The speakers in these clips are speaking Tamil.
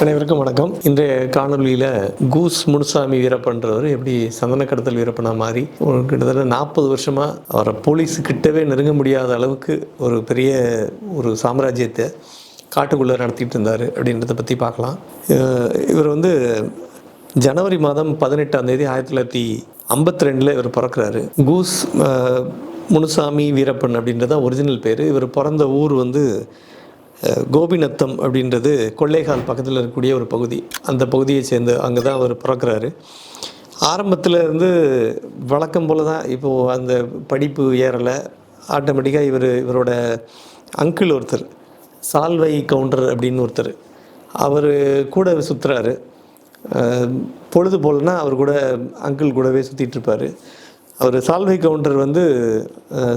அனைவருக்கும் வணக்கம். இன்றைய காணொலியில் கூஸ் முனுசாமி வீரப்பன்றவர் எப்படி சந்தன கடத்தல் வீரப்பனா மாறி கிட்டத்தட்ட 40 வருஷமாக அவரை போலீஸுக்கிட்டவே நெருங்க முடியாத அளவுக்கு ஒரு பெரிய ஒரு சாம்ராஜ்யத்தை காட்டுக்குள்ளே நடத்திட்டு இருந்தார் அப்படின்றத பற்றி பார்க்கலாம். இவர் ஜனவரி மாதம் 18ஆம் தேதி 1952 இவர் பிறக்கிறாரு. கூஸ் முனுசாமி வீரப்பன் அப்படின்றத ஒரிஜினல் பேர். இவர் பிறந்த ஊர் கோபிநத்தம் அப்படின்றது கொள்ளைகால் பக்கத்தில் இருக்கக்கூடிய ஒரு பகுதி. அந்த பகுதியை சேர்ந்து அங்கே தான் அவர் பிறக்கிறாரு. ஆரம்பத்தில் வழக்கம் போல் தான் இப்போது அந்த படிப்பு ஏறலை. ஆட்டோமேட்டிக்காக இவரோட அங்கிள் ஒருத்தர், சால்வை கவுண்டர் அப்படின்னு ஒருத்தர், அவர் கூட சுற்றுறாரு. பொழுது போலனா அவர் கூட அங்கிள் கூடவே சுற்றிட்டுருப்பார். அவர் சால்வை கவுண்டர்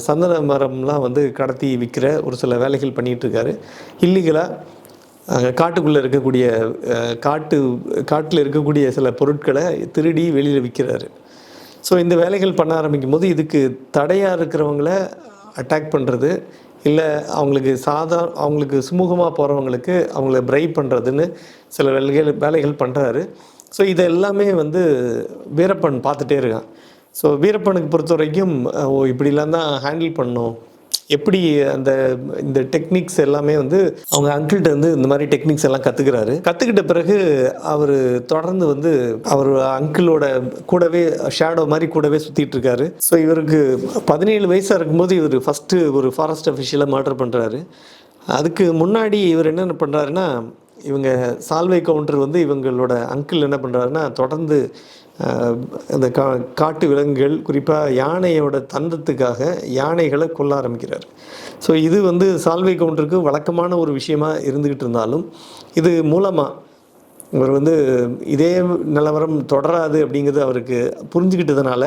சந்தன மரம்லாம் கடத்தி விற்கிற ஒரு சில வேலைகள் பண்ணிகிட்ருக்காரு. இல்லீகலாக காட்டுக்குள்ளே இருக்கக்கூடிய காட்டில் இருக்கக்கூடிய சில பொருட்களை திருடி வெளியில் விற்கிறாரு. ஸோ இந்த வேலைகள் பண்ண ஆரம்பிக்கும் போது இதுக்கு தடையாக இருக்கிறவங்கள அட்டாக் பண்ணுறது, இல்லை அவங்களுக்கு சுமூகமாக போகிறவங்களுக்கு அவங்கள பிரைப் பண்ணுறதுன்னு சில வேலைகள் பண்ணுறாரு. ஸோ இதை எல்லாமே வீரப்பன் பார்த்துட்டே இருக்கான். ஸோ வீரப்பனுக்கு பொறுத்த வரைக்கும் இப்படிலாம் தான் ஹேண்டில் பண்ணணும், எப்படி இந்த டெக்னிக்ஸ் எல்லாமே அவங்க அங்கிள்கிட்ட இந்த மாதிரி டெக்னிக்ஸ் எல்லாம் கற்றுக்கிட்ட பிறகு அவர் தொடர்ந்து அவர் அங்கிளோட கூடவே ஷேடோ மாதிரி கூடவே சுற்றிட்டு இருக்காரு. ஸோ இவருக்கு 17 வயசாக இருக்கும்போது இவர் ஃபஸ்ட்டு ஒரு ஃபாரஸ்ட் அஃபிஷியலை மர்டர் பண்ணுறாரு. அதுக்கு முன்னாடி இவர் என்ன பண்ணுறாருன்னா, இவங்க சால்வை கவுண்டர் இவங்களோட அங்கிள் என்ன பண்ணுறாருன்னா, தொடர்ந்து அந்த காட்டு விலங்குகள், குறிப்பாக யானையோட தந்தத்துக்காக யானைகளை கொல்ல ஆரம்பிக்கிறார். ஸோ இது சால்வை கவுண்டருக்கு வழக்கமான ஒரு விஷயமா இருந்துக்கிட்டு இருந்தாலும், இது மூலமாக இவர் இதே நிலவரம் தொடராது அப்படிங்கிறது அவருக்கு புரிஞ்சுக்கிட்டதுனால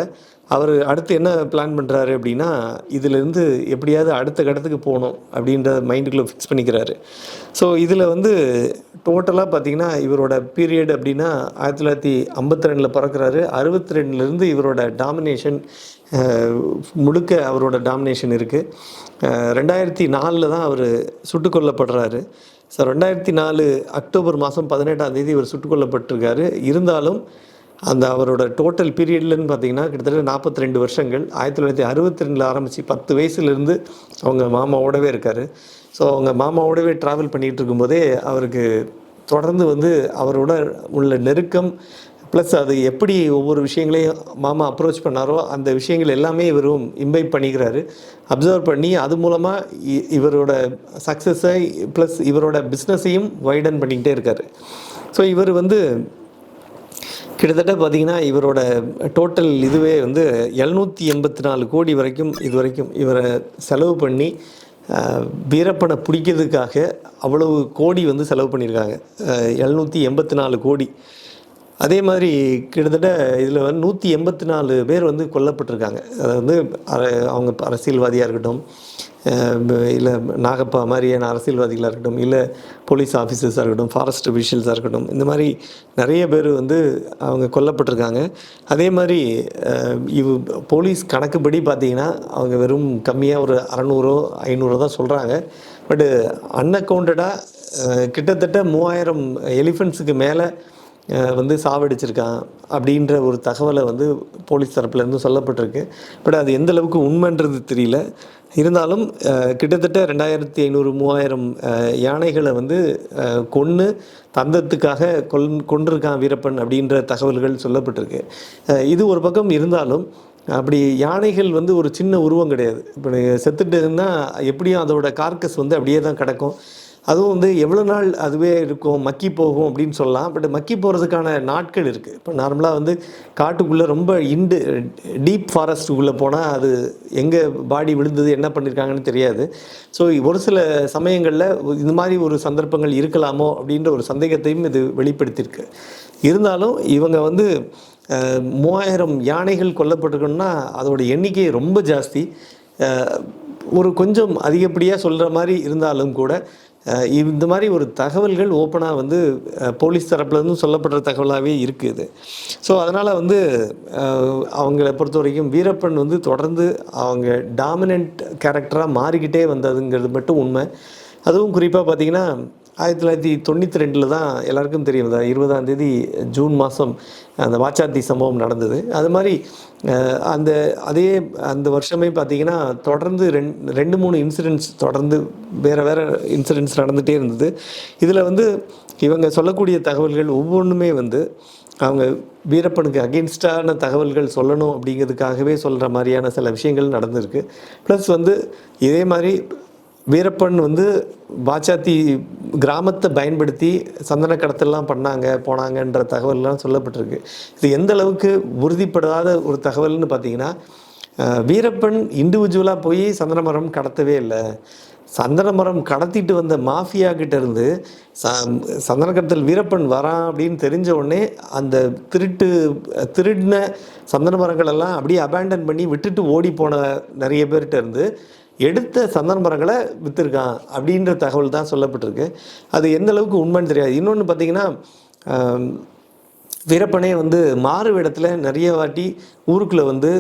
அவர் அடுத்து என்ன பிளான் பண்ணுறாரு அப்படின்னா, இதிலேருந்து எப்படியாவது அடுத்த கட்டத்துக்கு போகணும் அப்படின்ற மைண்டுக்குள்ளே ஃபிக்ஸ் பண்ணிக்கிறாரு. ஸோ இதில் டோட்டலாக பார்த்திங்கன்னா இவரோட பீரியட் அப்படின்னா 1952 பிறக்கிறாரு. 62லேருந்து இவரோட டாமினேஷன் முழுக்க அவரோட டாமினேஷன் இருக்குது. 2004 தான் அவர் சுட்டுக் கொல்லப்படுறாரு. ஸோ 2004 அக்டோபர் மாதம் 18ஆம் தேதி இவர் சுட்டுக் கொல்லப்பட்டிருக்காரு. இருந்தாலும் அவரோட டோட்டல் பீரியட்லன்னு பார்த்திங்கன்னா கிட்டத்தட்ட 42 வருஷங்கள். 1962 ஆரம்பித்து 10 வயசுலேருந்து அவங்க மாமாவோடவே இருக்கார். ஸோ அவங்க மாமாவோடவே ட்ராவல் பண்ணிகிட்டு இருக்கும்போதே அவருக்கு தொடர்ந்து அவரோட உள்ள நெருக்கம், ப்ளஸ் அது எப்படி ஒவ்வொரு விஷயங்களையும் மாமா அப்ரோச் பண்ணாரோ அந்த விஷயங்கள் எல்லாமே இவரும் இம்பைப் பண்ணிக்கிறாரு, அப்சர்வ் பண்ணி அது மூலமாக இவரோட சக்ஸஸை ப்ளஸ் இவரோட பிஸ்னஸையும் வைடன் பண்ணிக்கிட்டே இருக்கார். ஸோ இவர் கிட்டத்தட்ட பார்த்திங்கன்னா இவரோட டோட்டல் இதுவே 784 கோடி வரைக்கும் இதுவரைக்கும் இவரை செலவு பண்ணி வீரப்பனை பிடிக்கிறதுக்காக அவ்வளவு கோடி செலவு பண்ணியிருக்காங்க. 784 கோடி. அதே மாதிரி கிட்டத்தட்ட இதில் 184 பேர் கொல்லப்பட்டிருக்காங்க. அதாவது அவங்க அரசியல்வாதியாக இருக்கட்டும், இல்லை நாகப்பா மாதிரியான அரசியல்வாதிகளாக இருக்கட்டும், இல்லை போலீஸ் ஆஃபீஸர்ஸாக இருக்கட்டும், ஃபாரஸ்ட் அஃபிஷியல்ஸாக இருக்கட்டும், இந்த மாதிரி நிறைய பேர் அவங்க கொல்லப்பட்டிருக்காங்க. அதே மாதிரி போலீஸ் கணக்குப்படி பார்த்திங்கன்னா அவங்க வெறும் கம்மியாக ஒரு 600 500 தான் சொல்கிறாங்க. பட்டு அன்அக்கவுண்டடாக கிட்டத்தட்ட 3000 எலிஃபெண்ட்ஸுக்கு மேலே சாவடிச்சிருக்கான் அப்படின்ற ஒரு தகவலை போலீஸ் தரப்புலேருந்து சொல்லப்பட்டிருக்கு. பட் அது எந்த அளவுக்கு உண்மைன்றது தெரியல. இருந்தாலும் கிட்டத்தட்ட 2500 3000 யானைகளை கொன்று தந்தத்துக்காக கொண்டிருக்கான் வீரப்பன் அப்படின்ற தகவல்கள் சொல்லப்பட்டிருக்கு. இது ஒரு பக்கம் இருந்தாலும் அப்படி யானைகள் ஒரு சின்ன உருவம் கிடையாது. இப்போ செத்துட்டுன்னா எப்படியும் அதோட கார்க்கஸ் அப்படியே தான் கிடக்கும். அதுவும் எவ்வளோ நாள் அதுவே இருக்கும், மக்கி போகும் அப்படின்னு சொல்லலாம். பட் மக்கி போகிறதுக்கான நாட்கள் இருக்குது. இப்போ நார்மலாக காட்டுக்குள்ளே ரொம்ப டீப் ஃபாரஸ்ட்டுக்குள்ளே போனால் அது எங்கே பாடி விழுந்தது என்ன பண்ணியிருக்காங்கன்னு தெரியாது. ஸோ ஒரு சில சமயங்களில் இந்த மாதிரி ஒரு சந்தர்ப்பங்கள் இருக்கலாமோ அப்படின்ற ஒரு சந்தேகத்தையும் இது வெளிப்படுத்தியிருக்கு. இருந்தாலும் இவங்க 3000 யானைகள் கொல்லப்பட்டிருக்கணும்னா அதோட எண்ணிக்கை ரொம்ப ஜாஸ்தி. ஒரு கொஞ்சம் அதிகப்படியாக சொல்கிற மாதிரி இருந்தாலும் கூட இந்த மாதிரி ஒரு தகவல்கள் ஓப்பனாக போலீஸ் தரப்புலேருந்து சொல்லப்படுற தகவலாகவே இருக்குது. ஸோ அதனால் அவங்கள பொறுத்த வரைக்கும் வீரப்பன் தொடர்ந்து அவங்க டாமினன்ட் கேரக்டராக மாறிக்கிட்டே வந்ததுங்கிறது மட்டும் உண்மை. அதுவும் குறிப்பாக பார்த்திங்கன்னா 1992 தான் எல்லாருக்கும் தெரியும். 20ஆம் தேதி ஜூன் மாதம் அந்த வாச்சாத்தி சம்பவம் நடந்தது. அது மாதிரி அந்த அந்த வருஷமே பார்த்திங்கன்னா தொடர்ந்து 2-3 இன்சிடென்ட்ஸ் தொடர்ந்து வேறு இன்சிடென்ட்ஸ் நடந்துகிட்டே இருந்தது. இதில் வந்து இவங்க சொல்லக்கூடிய தகவல்கள் ஒவ்வொன்றுமே வந்து அவங்க வீரப்பனுக்கு அகெயின்ஸ்டான தகவல்கள் சொல்லணும் அப்படிங்கிறதுக்காகவே சொல்கிற மாதிரியான சில விஷயங்கள் நடந்திருக்கு. ப்ளஸ் வந்து இதே மாதிரி வீரப்பன் வந்து வாச்சாத்தி கிராமத்தை பயன்படுத்தி சந்தன கடத்தலாம் போனாங்கன்ற தகவல்லாம் சொல்லப்பட்டிருக்கு. இது எந்த அளவுக்கு உறுதிப்படாத ஒரு தகவல்னு பார்த்தீங்கன்னா, வீரப்பன் இண்டிவிஜுவலாக போய் சந்தன மரம் கடத்தவே இல்லை. சந்தன மரம் கடத்திட்டு வந்த மாஃபியா கிட்ட இருந்து சந்தன கடத்தல் வீரப்பன் வரான் அப்படின்னு தெரிஞ்ச உடனே அந்த திருடின சந்தன மரங்கள் எல்லாம் அப்படியே அபேண்டன் பண்ணி விட்டுட்டு ஓடி போன நிறைய பேர்கிட்ட இருந்து எடுத்த சந்தன மரங்களை விற்றுருக்கான் அப்படின்ற தகவல் தான் சொல்லப்பட்டிருக்கு. அது எந்த அளவுக்கு உண்மைன்னு தெரியாது. இன்னொன்று பார்த்திங்கன்னா, வீரப்பனே வந்து மாறு வேடத்தில் நிறைய வாட்டி ஊருக்குள்ளே வந்து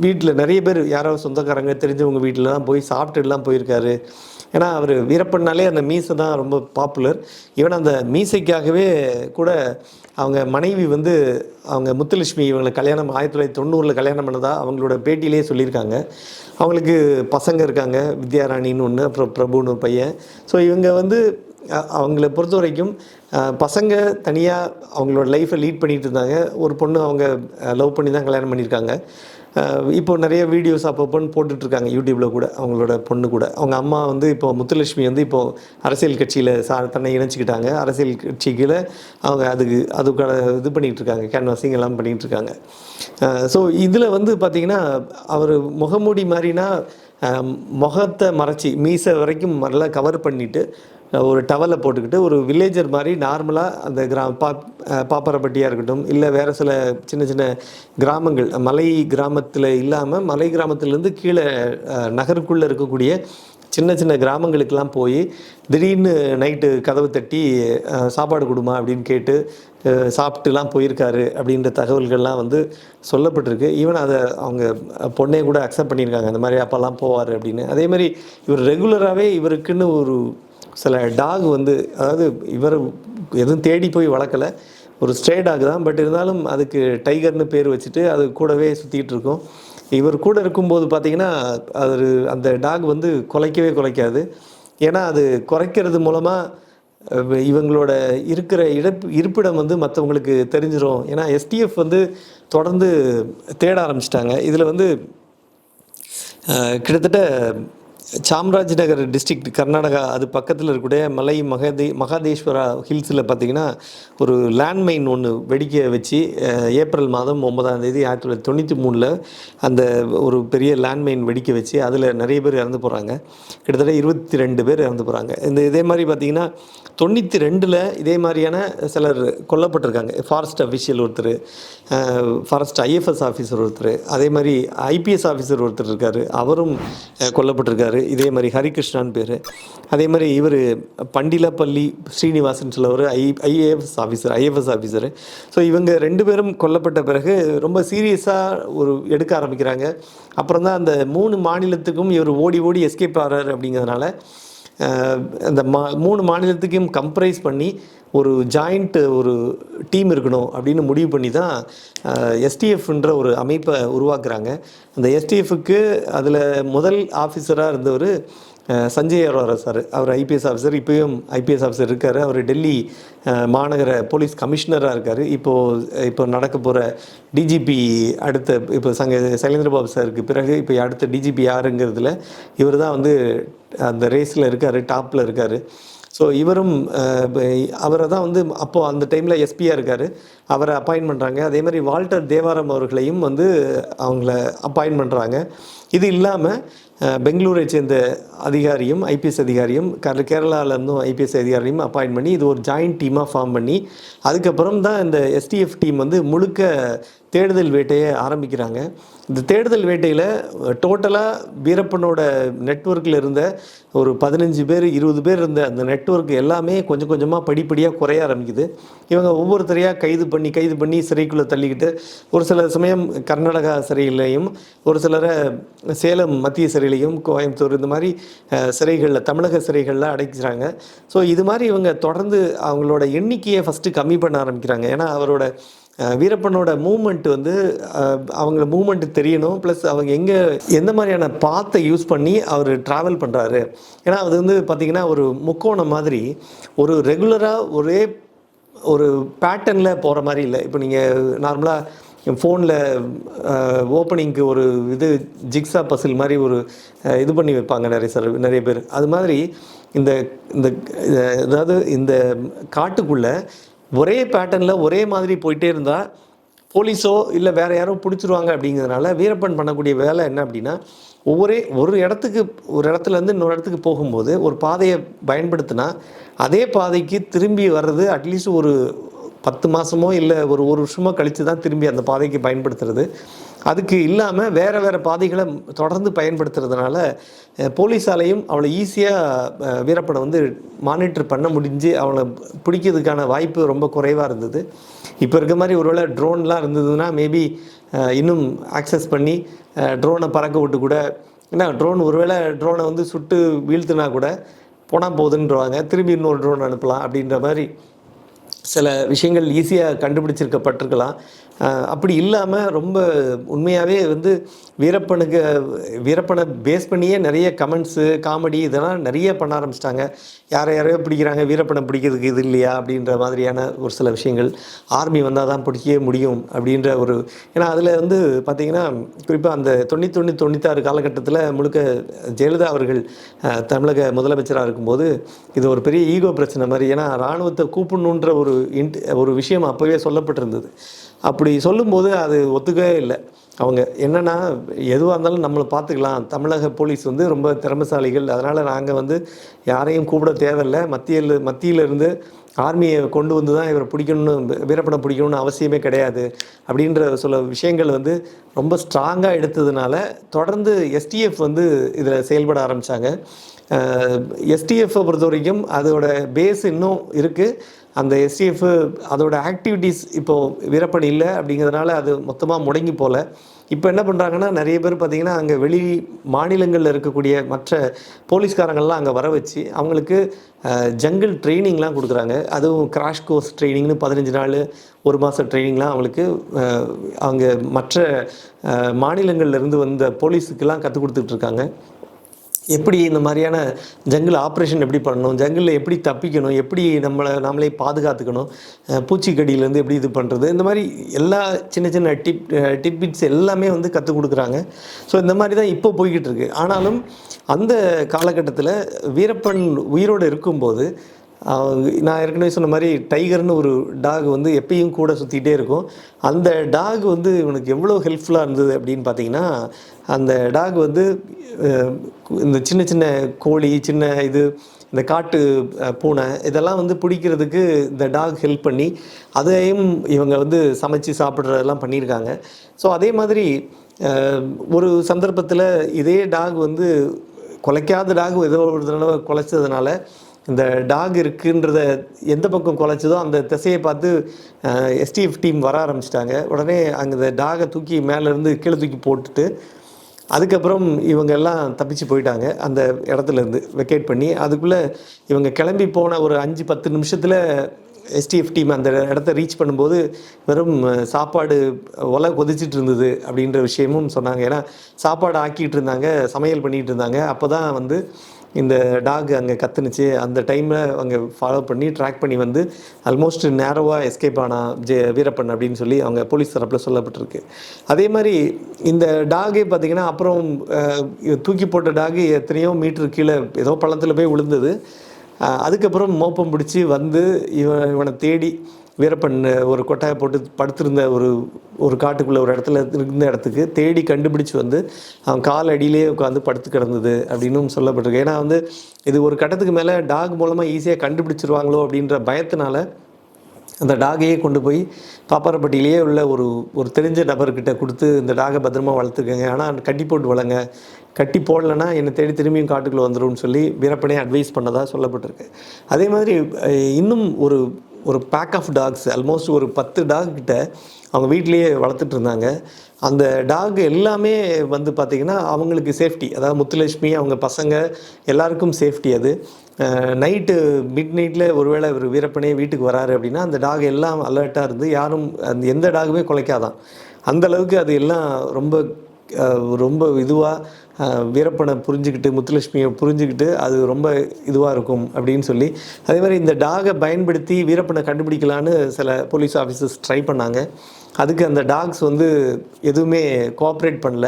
வீட்டில் நிறைய பேர் யாராவது சொந்தக்காரங்க தெரிஞ்சவங்க வீட்டிலலாம் போய் சாப்பிட்டுலாம் போயிருக்காரு. ஏன்னா அவர் வீரப்பன்னாலே அந்த மீசை தான் ரொம்ப பாப்புலர். ஈவன் அந்த மீசைக்காகவே கூட அவங்க மனைவி வந்து அவங்க முத்துலட்சுமி இவங்களை கல்யாணம் 1990 கல்யாணம் பண்ணதா அவங்களோட பேட்டியிலே சொல்லியிருக்காங்க. அவங்களுக்கு பசங்க இருக்காங்க, வித்யாராணின்னு ஒன்று, அப்புறம் பிரபுன்னு ஒரு பையன். ஸோ இவங்க வந்து அவங்கள பொறுத்த வரைக்கும் பசங்க தனியாக அவங்களோட லைஃப்பை லீட் பண்ணிகிட்டு இருந்தாங்க. ஒரு பொண்ணு அவங்க லவ் பண்ணி தான் கல்யாணம் பண்ணியிருக்காங்க. இப்போ நிறைய வீடியோஸ் அப்பப்போன்னு போட்டுட்ருக்காங்க யூடியூப்பில் கூட. அவங்களோட பொண்ணு கூட அவங்க அம்மா வந்து இப்போது முத்துலட்சுமி வந்து இப்போது அரசியல் கட்சியில் தன்னை இணைச்சிக்கிட்டாங்க. அரசியல் கட்சிகளை அவங்க அதுக்கான இது பண்ணிகிட்ருக்காங்க, கேன்வாசிங் எல்லாம் பண்ணிகிட்ருக்காங்க. ஸோ இதில் வந்து பார்த்திங்கன்னா அவர் முகமூடி மாதிரினா முகத்தை மறைச்சி மீசை வரைக்கும் நல்லா கவர் பண்ணிவிட்டு ஒரு டவலை போட்டுக்கிட்டு ஒரு வில்லேஜர் மாதிரி நார்மலாக அந்த பாப்பரப்பட்டியாக இருக்கட்டும், இல்லை வேறு சில சின்ன சின்ன கிராமங்கள் மலை கிராமத்தில் இல்லாமல் மலை கிராமத்துலேருந்து கீழே நகருக்குள்ளே இருக்கக்கூடிய சின்ன சின்ன கிராமங்களுக்கெல்லாம் போய் திடீர்னு நைட்டு கதவு தட்டி சாப்பாடு கொடுமா அப்படின்னு கேட்டு சாப்பிட்டுலாம் போயிருக்காரு அப்படின்ற தகவல்கள்லாம் வந்து சொல்லப்பட்டிருக்கு. ஈவன் அதை அவங்க பொண்ணே கூட அக்செப்ட் பண்ணியிருக்காங்க, அந்த மாதிரி அப்போல்லாம் போவார் அப்படின்னு. அதேமாதிரி இவர் ரெகுலராகவே இவருக்குன்னு ஒரு சில டாக் வந்து, அதாவது இவர் எதுவும் தேடி போய் வளர்க்கலை, ஒரு ஸ்ட்ரே டாக் தான். பட் இருந்தாலும் அதுக்கு டைகர்னு பேர் வச்சுட்டு அது கூடவே சுற்றிட்டு இருக்கும். இவர் கூட இருக்கும்போது பார்த்திங்கன்னா அந்த டாக் வந்து குலைக்காது. ஏன்னா அது குறைக்கிறது மூலமாக இவங்களோட இருக்கிற இருப்பிடம் வந்து மற்றவங்களுக்கு தெரிஞ்சிடும். ஏன்னா எஸ்டிஎஃப் வந்து தொடர்ந்து தேட ஆரம்பிச்சிட்டாங்க. இதில் வந்து கிட்டத்தட்ட சாம்ராஜ் நகர் டிஸ்ட்ரிக்ட் கர்நாடகா அது பக்கத்தில் இருக்கக்கூடிய மலை மகாதேஸ்வரா ஹில்ஸில் பார்த்திங்கன்னா ஒரு லேண்ட்மைன் ஒன்று வெடிக்க வச்சு ஏப்ரல் மாதம் 9ஆம் தேதி 1993 அந்த ஒரு பெரிய லேண்ட்மைன் வெடிக்க வச்சு அதில் நிறைய பேர் இறந்து போகிறாங்க. கிட்டத்தட்ட 22 பேர் இறந்து போகிறாங்க. இதே மாதிரி பார்த்திங்கன்னா 92 இதே மாதிரியான சிலர் கொல்லப்பட்டிருக்காங்க. ஃபாரஸ்ட் அஃபிஷியல் ஒருத்தர், ஃபாரஸ்ட் ஐஎஃப்எஸ் ஆஃபீஸர் ஒருத்தர், அதே மாதிரி ஐபிஎஸ் ஆஃபீஸர் ஒருத்தர் இருக்கார், அவரும் கொல்லப்பட்டிருக்காரு. இதே மாதிரி ஹரிகிருஷ்ணான்னு பேர். அதே மாதிரி இவர் பண்டிலப்பள்ளி ஸ்ரீனிவாசன் சொல்ல ஒரு ஐஎஃப்எஸ் ஆஃபீஸரு. ஸோ இவங்க 2 பேரும் கொல்லப்பட்ட பிறகு ரொம்ப சீரியஸாக ஒரு எடுக்க ஆரம்பிக்கிறாங்க. அப்புறம் தான் அந்த 3 மாநிலத்துக்கும் இவர் ஓடி எஸ்கேப் ஆகிறார். அப்படிங்கிறதுனால அந்த 3 மாநிலத்துக்கும் கம்ப்ரைஸ் பண்ணி ஒரு ஜாயிண்ட் ஒரு டீம் இருக்கணும் அப்படின்னு முடிவு பண்ணி தான் எஸ்டிஎஃப்ன்ற ஒரு அமைப்பை உருவாக்குறாங்க. அந்த எஸ்டிஎஃப்க்கு அதில் முதல் ஆஃபீஸராக இருந்தவர் சஞ்சய் அரோரா சார். அவர் ஐபிஎஸ் ஆஃபீஸர், இப்போயும் ஐபிஎஸ் ஆஃபீஸர் இருக்கார். அவர் டெல்லி மாநகர போலீஸ் கமிஷனராக இருக்கார். இப்போ நடக்க போகிற டிஜிபி அடுத்த இப்போ சைலேந்திரபாபு சாருக்கு பிறகு இப்போ அடுத்த டிஜிபி யாருங்கிறதுல இவர் தான் வந்து அந்த ரேஸில் இருக்கார், டாப்பில் இருக்கார். ஸோ இவரும் அவரை தான் வந்து அப்போது அந்த டைமில் எஸ்பியாக இருக்கார், அவரை அப்பாயின்ட் பண்ணுறாங்க. அதே மாதிரி வால்டர் தேவாரம் அவர்களையும் வந்து அவங்கள அப்பாயின்ட் பண்ணுறாங்க. இது இல்லாமல் பெங்களூரை சேர்ந்த அதிகாரியும் ஐபிஎஸ் அதிகாரியும் கேரளாவிலேருந்தும் ஐபிஎஸ் அதிகாரியும் அப்பாயின்ட் பண்ணி இது ஒரு ஜாயிண்ட் டீமாக ஃபார்ம் பண்ணி அதுக்கப்புறம் தான் இந்த எஸ்டிஎஃப் டீம் வந்து முழுக்க தேடுதல் வேட்டையை ஆரம்பிக்கிறாங்க. இந்த தேடுதல் வேட்டையில் டோட்டலாக வீரப்பனோட நெட்வொர்க்கில் இருந்த ஒரு 15 பேர் 20 பேர் இருந்த அந்த நெட்வொர்க் எல்லாமே கொஞ்சம் கொஞ்சமாக படிப்படியாக குறைய ஆரம்பிக்குது. இவங்க ஒவ்வொருத்தரையாக கைது பண்ணி சிறைக்குள்ளே தள்ளிக்கிட்டு ஒரு சில சமயம் கர்நாடகா சிறையிலையும் ஒரு சிலரை சேலம் மத்திய சிறையில் திருநெல்வேலியும் கோயம்புத்தூர் இந்த மாதிரி சிறைகளில், தமிழக சிறைகளில் அடைக்கிறாங்க. ஸோ இது மாதிரி இவங்க தொடர்ந்து அவங்களோட எண்ணிக்கையை ஃபஸ்ட்டு கம்மி பண்ண ஆரம்பிக்கிறாங்க. ஏன்னா அவரோட வீரப்பனோட மூமெண்ட் வந்து அவங்கள மூமெண்ட் தெரியணும். ப்ளஸ் அவங்க எந்த மாதிரியான பாத்தை யூஸ் பண்ணி அவர் ட்ராவல் பண்ணுறாரு. ஏன்னா அது வந்து பார்த்திங்கன்னா ஒரு முக்கோணம் மாதிரி ஒரு ரெகுலராக ஒரே ஒரு பேட்டர்னில் போகிற மாதிரி இல்லை. இப்போ நீங்கள் நார்மலாக ஃபோனில் ஓப்பனிங்க்கு ஒரு இது ஜிக்ஸா பசில் மாதிரி ஒரு இது பண்ணி வைப்பாங்க நிறைய பேர். அது மாதிரி இந்த இந்த அதாவது இந்த காட்டுக்குள்ளே ஒரே பேட்டர்னில் ஒரே மாதிரி போயிட்டே இருந்தால் போலீஸோ இல்லை வேறு யாரோ பிடிச்சிருவாங்க. அப்படிங்கிறதுனால வீரப்பன் பண்ணக்கூடிய வேலை என்ன அப்படின்னா, ஒரு இடத்துலேருந்து இன்னொரு இடத்துக்கு போகும்போது ஒரு பாதையை பயன்படுத்தினா அதே பாதைக்கு திரும்பி வர்றது அட்லீஸ்ட் ஒரு 10 மாதமோ இல்லை ஒரு வருஷமோ கழித்து தான் திரும்பி அந்த பாதைக்கு பயன்படுத்துறது. அதுக்கு இல்லாமல் வேறு பாதைகளை தொடர்ந்து பயன்படுத்துறதுனால போலீஸாலையும் அவளை ஈஸியாக வீரப்பனை வந்து மானிட்டர் பண்ண முடிஞ்சு அவளை பிடிக்கிறதுக்கான வாய்ப்பு ரொம்ப குறைவாக இருந்தது. இப்போ இருக்க மாதிரி ஒருவேளை ட்ரோன்லாம் இருந்ததுன்னா மேபி இன்னும் ஆக்சஸ் பண்ணி ட்ரோனை பறக்க விட்டு கூட, ஏன்னா ட்ரோனை வந்து சுட்டு வீழ்த்துனா கூட போனால் போகுதுன்றவாங்க, திரும்பி இன்னொரு ட்ரோன் அனுப்பலாம் அப்படின்ற மாதிரி சில விஷயங்கள் ஈஸியாக கண்டுபிடிச்சிருக்கப்பட்டிருக்கலாம். அப்படி இல்லாமல் ரொம்ப உண்மையாகவே வந்து வீரப்பனை பேஸ் பண்ணியே நிறைய கமெண்ட்ஸு, காமெடி இதெல்லாம் நிறைய பண்ண ஆரம்பிச்சிட்டாங்க. யாரையோ பிடிக்கிறாங்க, வீரப்பனை பிடிக்கிறதுக்கு இது இல்லையா அப்படின்ற மாதிரியான ஒரு சில விஷயங்கள். ஆர்மி வந்தால் தான் பிடிக்கவே முடியும் அப்படின்ற ஒரு, ஏன்னா அதில் வந்து பார்த்திங்கன்னா குறிப்பாக அந்த 96 காலகட்டத்தில் முழுக்க ஜெயலலிதா அவர்கள் தமிழக முதலமைச்சராக இருக்கும்போது இது ஒரு பெரிய ஈகோ பிரச்சனை மாதிரி. ஏன்னா இராணுவத்தை கூப்பிடணுன்ற ஒரு விஷயம் அப்போவே சொல்லப்பட்டிருந்தது. அப்படி சொல்லும்போது அது ஒத்துக்கவே இல்லை. அவங்க என்னென்னா எதுவாக இருந்தாலும் நம்மளை பார்த்துக்கலாம், தமிழக போலீஸ் வந்து ரொம்ப திறமைசாலிகள், அதனால் நாங்கள் வந்து யாரையும் கூப்பிட தேவையில்லை, மத்தியிலிருந்து ஆர்மியை கொண்டு வந்து தான் இவரை வீரப்பனை பிடிக்கணும்னு அவசியமே கிடையாது அப்படின்ற சில விஷயங்கள் வந்து ரொம்ப ஸ்ட்ராங்காக எடுத்ததுனால தொடர்ந்து எஸ்டிஎஃப் வந்து இதில் செயல்பட ஆரம்பித்தாங்க. எஸ்டிஎஃப்பை பொறுத்த வரைக்கும் அதோட பேஸ் இன்னும் இருக்குது. அந்த எஸ்டிஎஃப் அதோட ஆக்டிவிட்டீஸ் இப்போது வீரப்பன் இல்லை அப்படிங்கிறதுனால அது மொத்தமாக முடங்கி போகல. இப்போ என்ன பண்ணுறாங்கன்னா நிறைய பேர் பார்த்திங்கன்னா அங்கே வெளி மாநிலங்களில் இருக்கக்கூடிய மற்ற போலீஸ்காரங்கள்லாம் அங்கே வர வச்சு அவங்களுக்கு ஜங்கிள் ட்ரைனிங்லாம் கொடுக்குறாங்க. அதுவும் கிராஷ் கோர்ஸ் ட்ரைனிங்னு 15 நாள் 1 மாதம் ட்ரைனிங்லாம் அவங்களுக்கு அவங்க மற்ற மாநிலங்கள்லேருந்து வந்த போலீஸுக்கெல்லாம் கற்றுக் கொடுத்துட்ருக்காங்க. எப்படி இந்த மாதிரியான ஜங்கிள் ஆப்ரேஷன் எப்படி பண்ணணும், ஜங்கிளில் எப்படி தப்பிக்கணும், எப்படி நம்மளே பாதுகாத்துக்கணும், பூச்சிக்கடியிலேருந்து எப்படி இது பண்ணுறது, இந்த மாதிரி எல்லா சின்ன டிப்பிட்ஸ் எல்லாமே வந்து கற்றுக் கொடுக்குறாங்க. ஸோ இந்த மாதிரி தான் இப்போ போய்கிட்டு இருக்கு. ஆனாலும் அந்த காலகட்டத்தில் வீரப்பன் உயிரோடு இருக்கும்போது நான் ஏற்கனவே சொன்ன மாதிரி டைகர்னு ஒரு டாக் வந்து எப்பயும் கூட சுற்றிகிட்டே இருக்கும். அந்த டாக் வந்து இவனுக்கு எவ்வளோ ஹெல்ப்ஃபுல்லாக இருந்தது அப்படின்னு பார்த்தீங்கன்னா, அந்த டாக் வந்து இந்த சின்ன கோழி, இந்த காட்டு பூனை இதெல்லாம் வந்து பிடிக்கிறதுக்கு இந்த டாக் ஹெல்ப் பண்ணி அதையும் இவங்க வந்து சமைச்சு சாப்பிட்றதெல்லாம் பண்ணியிருக்காங்க. ஸோ அதே மாதிரி ஒரு சந்தர்ப்பத்தில் இதே டாக் வந்து குலைக்காத டாக் ஏதோ ஒரு தடவை குலைச்சதுனால இந்த டாக் இருக்குன்றத எந்த பக்கம் குலைச்சதோ அந்த திசையை பார்த்து எஸ்டிஎஃப் டீம் வர ஆரம்பிச்சிட்டாங்க. உடனே அங்கே இந்த டாகை தூக்கி மேலேருந்து கீழே தூக்கி போட்டுட்டு அதுக்கப்புறம் இவங்க எல்லாம் தப்பிச்சு போயிட்டாங்க அந்த இடத்துலேருந்து வெக்கேட் பண்ணி. அதுக்குள்ளே இவங்க கிளம்பி போன ஒரு 5-10 நிமிஷத்தில் எஸ்டிஎஃப் டீம் அந்த இடத்த ரீச் பண்ணும்போது வெறும் சாப்பாடு ஒலை கொதிச்சிட்டு இருந்தது அப்படின்ற விஷயமும் சொன்னாங்க. ஏன்னா சாப்பாடு ஆக்கிட்டு இருந்தாங்க, சமையல் பண்ணிகிட்டு இருந்தாங்க. அப்போ தான் வந்து இந்த டாக் அங்கே கத்துனுச்சு. அந்த டைமில் அவங்க ஃபாலோ பண்ணி ட்ராக் பண்ணி வந்து ஆல்மோஸ்ட் நேரோவாக எஸ்கேப் ஆனா வீரப்பன் அப்படின்னு சொல்லி அவங்க போலீஸ் தரப்பில் சொல்லப்பட்டிருக்கு. அதே மாதிரி இந்த டாகே பார்த்திங்கன்னா அப்புறம் தூக்கி போட்ட டாகு எத்தனையோ மீட்ரு கீழே ஏதோ பள்ளத்தில் போய் விழுந்தது. அதுக்கப்புறம் மோப்பம் பிடிச்சி வந்து இவனை தேடி வீரப்பன் ஒரு கொட்டாயை போட்டு படுத்திருந்த ஒரு காட்டுக்குள்ளே ஒரு இடத்துல இருந்த இடத்துக்கு தேடி கண்டுபிடிச்சி வந்து அவன் கால் அடியிலே உட்காந்து படுத்து கிடந்தது அப்படின்னும் சொல்லப்பட்டிருக்கு. ஏன்னா வந்து இது ஒரு கட்டத்துக்கு மேலே டாக் மூலமாக ஈஸியாக கண்டுபிடிச்சிருவாங்களோ அப்படின்ற பயத்தினால அந்த டாகையே கொண்டு போய் பாப்பாரப்பட்டியிலேயே உள்ள ஒரு தெரிஞ்ச நபர்கிட்ட கொடுத்து இந்த டாகை பத்திரமா வளர்த்துக்கங்க, ஆனால் கட்டி போட்டு வளங்க, கட்டி போடலைன்னா என்னை தேடி திரும்பியும் காட்டுக்குள்ளே வந்துடும்னு சொல்லி வீரப்பனே அட்வைஸ் பண்ணதாக சொல்லப்பட்டிருக்கு. அதே மாதிரி இன்னும் ஒரு பேக் ஆஃப் டாக்ஸ் ஆல்மோஸ்ட் ஒரு 10 டாக் கிட்ட அவங்க வீட்டிலேயே வளர்த்துட்டு இருந்தாங்க. அந்த டாக் எல்லாமே வந்து பார்த்திங்கன்னா அவங்களுக்கு சேஃப்டி, அதாவது முத்துலட்சுமி அவங்க பசங்க எல்லாருக்கும் சேஃப்டி அது. நைட்டு மிட் நைட்டில் ஒருவேளை ஒரு வீரப்பனே வீட்டுக்கு வராரு அப்படின்னா அந்த டாக் எல்லாம் அலர்ட்டாக இருந்து யாரும் அந்த எந்த டாகுமே குலைக்காதான். அந்தளவுக்கு அது எல்லாம் ரொம்ப ரொம்ப இதுவாக வீரப்பனை புரிஞ்சுக்கிட்டு முத்துலட்சுமியை புரிஞ்சுக்கிட்டு அது ரொம்ப இதுவாக இருக்கும் அப்படின்னு சொல்லி, அதே மாதிரி இந்த டாகை பயன்படுத்தி வீரப்பனை கண்டுபிடிக்கலான்னு சில போலீஸ் ஆஃபீஸர்ஸ் ட்ரை பண்ணாங்க. அதுக்கு அந்த டாக்ஸ் வந்து எதுவுமே கோஆப்ரேட் பண்ணல.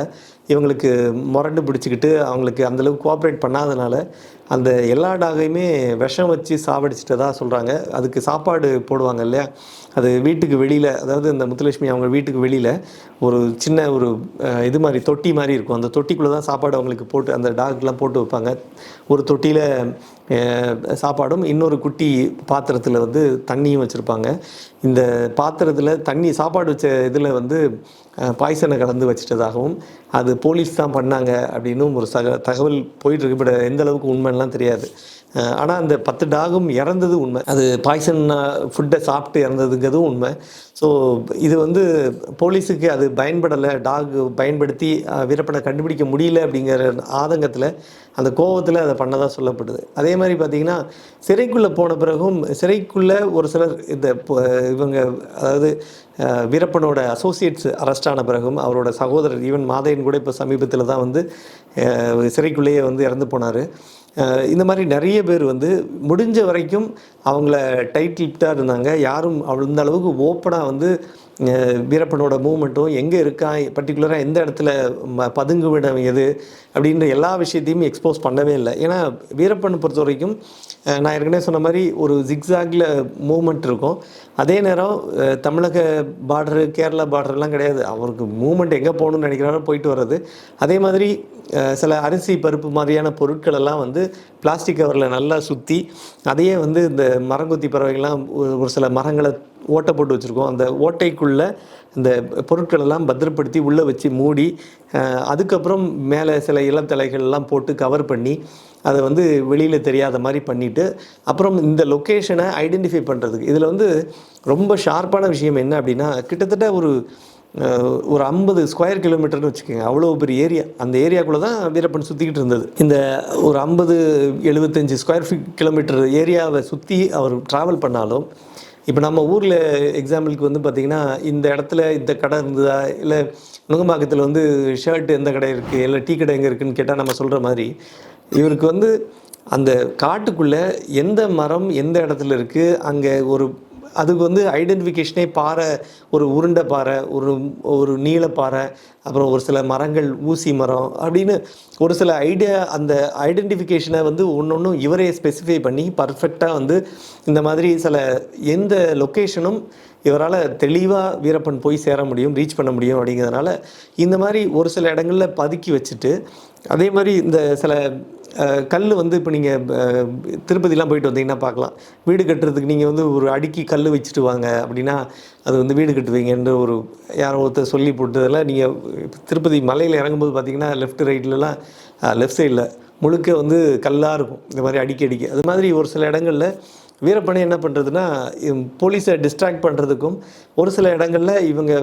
இவங்களுக்கு முரண்டு பிடிச்சிக்கிட்டு அவங்களுக்கு அந்தளவுக்கு கோஆப்ரேட் பண்ணாதனால அந்த எல்லா டாகையுமே விஷம் வச்சு சாவடிச்சிட்டதா சொல்கிறாங்க. அதுக்கு சாப்பாடு போடுவாங்க இல்லையா, அது வீட்டுக்கு வெளியில், அதாவது இந்த முத்துலட்சுமி அவங்க வீட்டுக்கு வெளியில் ஒரு சின்ன ஒரு இது மாதிரி தொட்டி மாதிரி இருக்கும். அந்த தொட்டிக்குள்ளே தான் சாப்பாடு அவங்களுக்கு போட்டு அந்த டாக்லாம் போட்டு வைப்பாங்க. ஒரு தொட்டியில் சாப்பாடும் இன்னொரு குட்டி பாத்திரத்தில் வந்து தண்ணியும் வச்சுருப்பாங்க. இந்த பாத்திரத்தில் தண்ணி சாப்பாடு வச்ச இதில் வந்து பாய்சனை கலந்து வச்சிட்டதாகவும் அது போலீஸ் தான் பண்ணாங்க அப்படின்னும் ஒரு தகவல் போயிட்டுருக்கு. பட் எந்த அளவுக்கு உண்மைலாம் தெரியாது. ஆனால் அந்த 10 டாகும் இறந்தது உண்மை. அது பாய்சன் ஃபுட்டை சாப்பிட்டு இறந்ததுங்கிறதும் உண்மை. ஸோ இது வந்து போலீஸுக்கு அது பயன்படலை, டாக் பயன்படுத்தி வீரப்பனை கண்டுபிடிக்க முடியல அப்படிங்கிற ஆதங்கத்தில் அந்த கோபத்தில் அதை பண்ணதாக சொல்லப்படுது. அதே மாதிரி பார்த்திங்கன்னா சிறைக்குள்ளே போன பிறகும் சிறைக்குள்ளே ஒரு சிலர் இந்த இவங்க அதாவது வீரப்பனோட அசோசியேட்ஸ் அரெஸ்ட் ஆன பிறகும் அவரோட சகோதரர் ஈவன் மாதையன் கூட இப்போ சமீபத்தில் தான் வந்து சிறைக்குள்ளேயே வந்து இறந்து போனார். இந்த மாதிரி நிறைய பேர் வந்து முடிஞ்ச வரைக்கும் அவங்கள டைட் லிப்டாக இருந்தாங்க. யாரும் அந்த அளவுக்கு ஓப்பனாக வந்து வீரப்பனோட மூமெண்ட்டும் எங்கே இருக்கான், பர்டிகுலராக எந்த இடத்துல பதுங்குவிடம் எது அப்படின்ற எல்லா விஷயத்தையும் எக்ஸ்போஸ் பண்ணவே இல்லை. ஏன்னா வீரப்பனை பொறுத்த வரைக்கும் நான் ஏற்கனவே சொன்ன மாதிரி ஒரு ஜிக்ஸாகில் மூமெண்ட் இருக்கும். அதே நேரம் தமிழக பார்டரு கேரளா பார்டர்லாம் கிடையாது. அவருக்கு மூமெண்ட் எங்கே போகணுன்னு நினைக்கிறாரோ போயிட்டு வர்றது. அதே மாதிரி சில அரிசி பருப்பு மாதிரியான பொருட்கள் எல்லாம் வந்து பிளாஸ்டிக் கவரில் நல்லா சுற்றி அதையே வந்து இந்த மரங்கொத்தி பறவைகள்லாம் ஒரு சில மரங்களை ஓட்டை போட்டு வச்சுருக்கோம். அந்த ஓட்டைக்குள்ளே இந்த பொருட்களெல்லாம் பத்திரப்படுத்தி உள்ளே வச்சு மூடி அதுக்கப்புறம் மேலே சில இளத்தலைகள்லாம் போட்டு கவர் பண்ணி அதை வந்து வெளியில் தெரியாத மாதிரி பண்ணிவிட்டு அப்புறம் இந்த லொக்கேஷனை ஐடென்டிஃபை பண்ணுறதுக்கு இதில் வந்து ரொம்ப ஷார்ப்பான விஷயம் என்ன அப்படின்னா, கிட்டத்தட்ட ஒரு 50 ஸ்கொயர் கிலோமீட்டர்னு வச்சுக்கோங்க, அவ்வளோ பெரிய ஏரியா. அந்த ஏரியாக்குள்ளே தான் வீரப்பன் சுற்றிக்கிட்டு இருந்தது. இந்த ஒரு 50-75 ஸ்கொயர் கிலோமீட்டர் ஏரியாவை சுற்றி அவர் ட்ராவல் பண்ணாலும், இப்போ நம்ம ஊரில் எக்ஸாம்பிளுக்கு வந்து பார்த்திங்கன்னா இந்த இடத்துல இந்த கடை இருந்ததா, இல்லை நுங்கம்பாக்கத்தில் வந்து ஷர்ட் எந்த கடை இருக்குது, இல்லை டீ கடை எங்கே இருக்குதுன்னு கேட்டால் நம்ம சொல்கிற மாதிரி இவருக்கு வந்து அந்த காட்டுக்குள்ளே எந்த மரம் எந்த இடத்துல இருக்குது, அங்கே ஒரு அதுக்கு வந்து ஐடென்டிஃபிகேஷனே பாறை, ஒரு உருண்டை பாறை, ஒரு நீளப்பாறை, அப்புறம் ஒரு சில மரங்கள் ஊசி மரம் அப்படின்னு ஒரு சில அந்த ஐடென்டிஃபிகேஷனை வந்து ஒன்று இவரே ஸ்பெசிஃபை பண்ணி பர்ஃபெக்டாக வந்து இந்த மாதிரி சில எந்த லொக்கேஷனும் இவரால் தெளிவாக வீரப்பன் போய் சேர முடியும், ரீச் பண்ண முடியும். அப்படிங்கிறதுனால இந்த மாதிரி ஒரு சில இடங்களில் பதுக்கி வச்சுட்டு, அதே மாதிரி இந்த சில கல் வந்து இப்போ நீங்கள் திருப்பதிலாம் போயிட்டு வந்தீங்கன்னா பார்க்கலாம், வீடு கட்டுறதுக்கு நீங்கள் வந்து ஒரு அடுக்கி கல் வச்சுட்டு வாங்க அப்படின்னா அது வந்து வீடு கட்டுவீங்கன்ற ஒரு யாரோ ஒருத்தர் சொல்லி போட்டதில் நீங்கள் திருப்பதி மலையில் இறங்கும்போது பார்த்தீங்கன்னா லெஃப்ட் ரைட்லலாம் லெஃப்ட் சைடில் முழுக்க வந்து கல்லாக இருக்கும், இந்த மாதிரி அடிக்கடி. அது மாதிரி ஒரு சில இடங்களில் வீரப்பனை என்ன பண்ணுறதுன்னா போலீஸை டிஸ்ட்ராக்ட் பண்ணுறதுக்கும் ஒரு சில இடங்களில் இவங்க